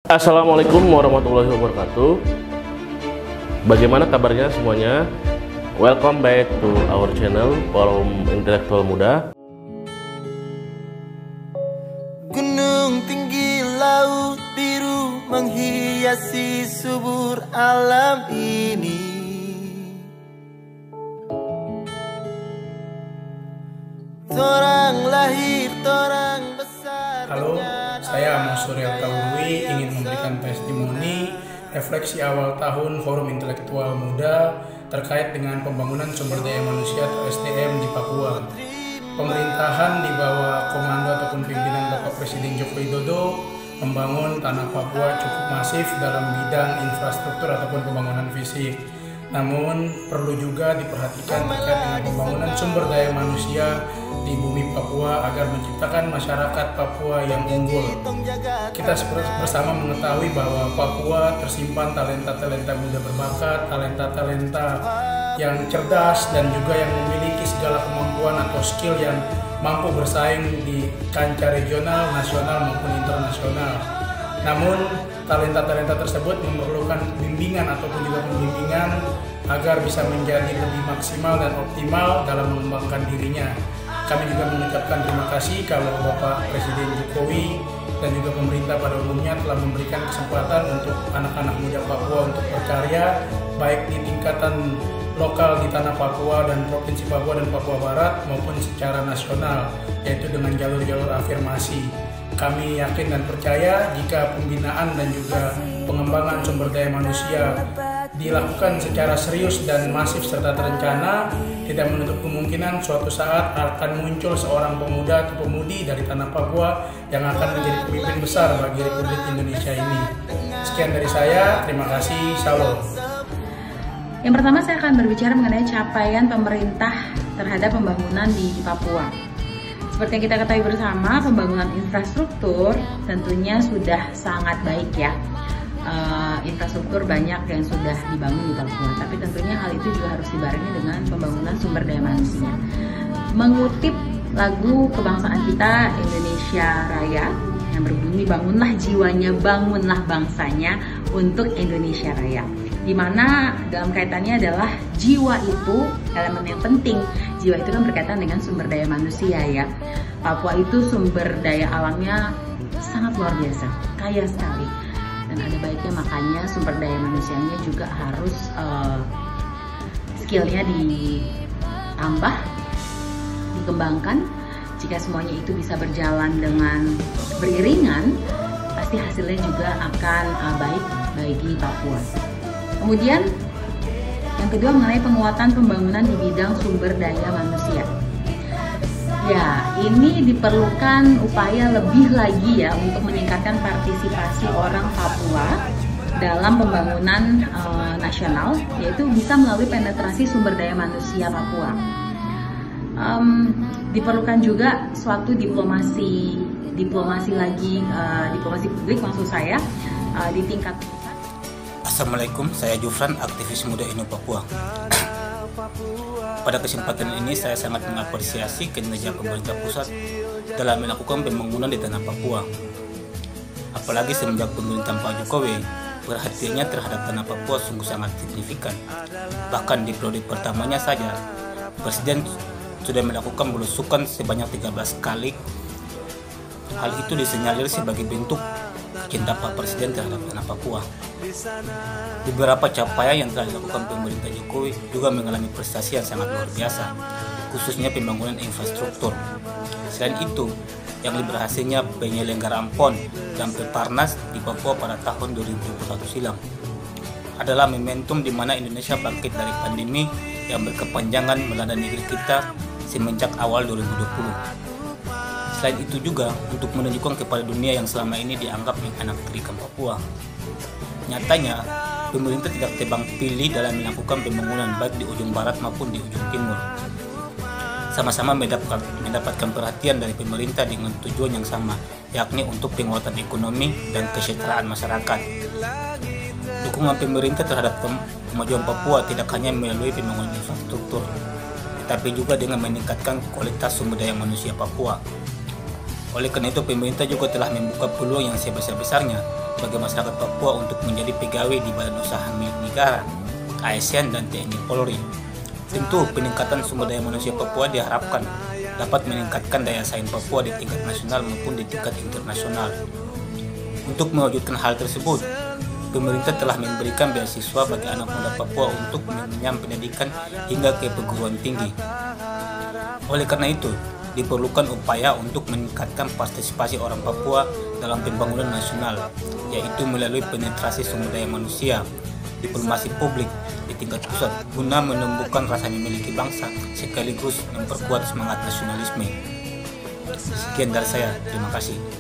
Assalamualaikum warahmatullahi wabarakatuh. Bagaimana kabarnya semuanya? Welcome back to our channel Forum Intelektual Muda. Gunung tinggi, laut biru menghiasi subur alam ini. Torang lahir, torang besar. Halo, saya Amos Surya Taurwi ingin memberikan testimoni refleksi awal tahun Forum Intelektual Muda terkait dengan pembangunan sumber daya manusia atau SDM di Papua. Pemerintahan di bawah komando ataupun pimpinan Bapak Presiden Joko Widodo membangun tanah Papua cukup masif dalam bidang infrastruktur ataupun pembangunan fisik. Namun perlu juga diperhatikan terkait dengan pembangunan sumber daya manusia di bumi Papua agar menciptakan masyarakat Papua yang unggul. Kita bersama mengetahui bahwa Papua tersimpan talenta-talenta muda berbakat, talenta-talenta yang cerdas dan juga yang memiliki segala kemampuan atau skill yang mampu bersaing di kancah regional, nasional maupun internasional. Namun talenta-talenta tersebut memerlukan bimbingan ataupun juga pembimbingan agar bisa menjadi lebih maksimal dan optimal dalam mengembangkan dirinya. Kami juga mengucapkan terima kasih kalau Bapak Presiden Jokowi dan juga pemerintah pada umumnya telah memberikan kesempatan untuk anak-anak muda Papua untuk berkarya baik di tingkatan lokal di tanah Papua dan Provinsi Papua dan Papua Barat maupun secara nasional, yaitu dengan jalur-jalur afirmasi. Kami yakin dan percaya jika pembinaan dan juga pengembangan sumber daya manusia dilakukan secara serius dan masif serta terencana, tidak menutup kemungkinan suatu saat akan muncul seorang pemuda atau pemudi dari tanah Papua yang akan menjadi pemimpin besar bagi Republik Indonesia ini. Sekian dari saya, terima kasih, shalom. Yang pertama saya akan berbicara mengenai capaian pemerintah terhadap pembangunan di Papua. Seperti yang kita ketahui bersama, pembangunan infrastruktur tentunya sudah sangat baik ya. Infrastruktur banyak yang sudah dibangun di Papua, tapi tentunya hal itu juga harus dibarengi dengan pembangunan sumber daya manusia. Mengutip lagu kebangsaan kita Indonesia Raya yang berbunyi bangunlah jiwanya, bangunlah bangsanya untuk Indonesia Raya. Di mana dalam kaitannya adalah jiwa itu elemen yang penting. Jiwa itu kan berkaitan dengan sumber daya manusia ya. Papua itu sumber daya alamnya sangat luar biasa, kaya sekali. Dan ada baiknya makanya sumber daya manusianya juga harus skillnya ditambah, dikembangkan. Jika semuanya itu bisa berjalan dengan beriringan, pasti hasilnya juga akan baik bagi Papua. Kemudian yang kedua mengenai penguatan pembangunan di bidang sumber daya manusia. Ya, ini diperlukan upaya lebih lagi ya untuk meningkatkan partisipasi orang Papua dalam pembangunan nasional, yaitu bisa melalui penetrasi sumber daya manusia Papua. Diperlukan juga suatu diplomasi lagi, diplomasi publik maksud saya di tingkat. Assalamualaikum, saya Jufran, aktivis muda Inu Papua. Pada kesempatan ini saya sangat mengapresiasi kinerja pemerintah pusat dalam melakukan pembangunan di tanah Papua. Apalagi semenjak pemerintahan Pak Jokowi, perhatiannya terhadap tanah Papua sungguh sangat signifikan. Bahkan di periode pertamanya saja, Presiden sudah melakukan belusukan sebanyak 13 kali. Hal itu disinyalir sebagai bentuk cinta Pak Presiden terhadap tanah Papua. Beberapa capaian yang telah dilakukan pemerintah Jokowi juga mengalami prestasi yang sangat luar biasa, khususnya pembangunan infrastruktur. Selain itu, yang lebih berhasilnya penyelenggaraan PON dan Peparnas di Papua pada tahun 2021 silam adalah momentum di mana Indonesia bangkit dari pandemi yang berkepanjangan melanda negeri kita semenjak awal 2020. Selain itu juga untuk menunjukkan kepada dunia yang selama ini dianggap menganaktirikan Papua. Nyatanya, pemerintah tidak tebang pilih dalam melakukan pembangunan baik di ujung barat maupun di ujung timur. Sama-sama mendapatkan perhatian dari pemerintah dengan tujuan yang sama, yakni untuk penguatan ekonomi dan kesejahteraan masyarakat. Dukungan pemerintah terhadap kemajuan Papua tidak hanya melalui pembangunan infrastruktur, tetapi juga dengan meningkatkan kualitas sumber daya manusia Papua. Oleh karena itu, pemerintah juga telah membuka peluang yang sebesar-besarnya bagi masyarakat Papua untuk menjadi pegawai di badan usaha milik negara, ASN dan TNI Polri. Tentu peningkatan sumber daya manusia Papua diharapkan dapat meningkatkan daya saing Papua di tingkat nasional maupun di tingkat internasional. Untuk mewujudkan hal tersebut, pemerintah telah memberikan beasiswa bagi anak muda Papua untuk mengenyam pendidikan hingga ke perguruan tinggi. Oleh karena itu, diperlukan upaya untuk meningkatkan partisipasi orang Papua dalam pembangunan nasional, yaitu melalui penetrasi sumber daya manusia, diplomasi publik di tingkat pusat guna menumbuhkan rasa memiliki bangsa sekaligus memperkuat semangat nasionalisme. Sekian dari saya, terima kasih.